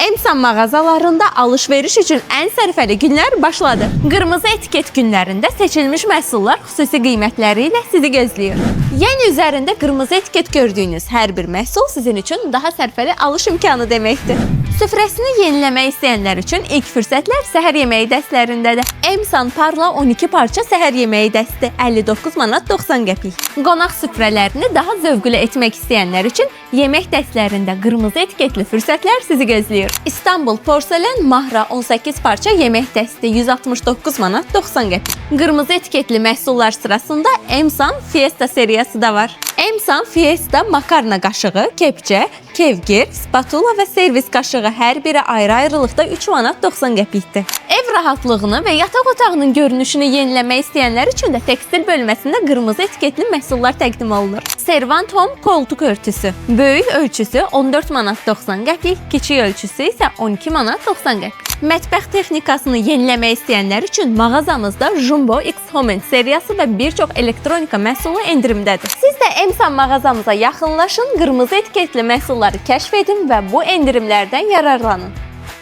Emsan mağazalarında alış-veriş üçün ən sərfəli günlər başladı. Qırmızı etiket günlərində seçilmiş məhsullar xüsusi qiymətləri ilə sizi gözləyir. Yəni üzərində qırmızı etiket gördüyünüz hər bir məhsul sizin üçün daha sərfəli alış imkanı deməkdir. Süfrəsini yeniləmək istəyənlər üçün ilk fürsətlər səhər yeməyi dəstlərindədir. Emsan Parla 12 parça səhər yeməyi dəsti 59 manat 90 qəpik. Qonaq süfrələrini daha zövqlü etmək istəyənlər üçün yemək dəstlərində qırmızı etiketli fürsətlər sizi gözləyir. İstanbul Porselen Mahra 18 parça yemək dəsti 169 manat 90 qəpik. Qırmızı etiketli məhsullar sırasında Emsan Fiesta seriyası da var. Emsan Fiesta makarna qaşığı, kepçə, kevgir, spatula və servis qaşığı hər biri ayrı-ayrılıqda 3 manat 90 qəpikdir. Ev rahatlığını və yataq otağının görünüşünü yeniləmək istəyənlər üçün də tekstil bölməsində qırmızı etiketli məhsullar təqdim olunur. Servant Home koltuq örtüsü. Böyük ölçüsü 14 manat 90 qəpik, kiçik ölçüsü isə 12 manat 90 qəpik. Mətbəx texnikasını yeniləmək istəyənlər üçün mağazamızda Jumbo X Home seriyası və bir çox elektronika məhsulu endirimdədir. Siz də Emsan mağazamıza yaxınlaşın, qırmızı etiketli məhsulları kəşf edin və bu endirimlərdən yararlanın.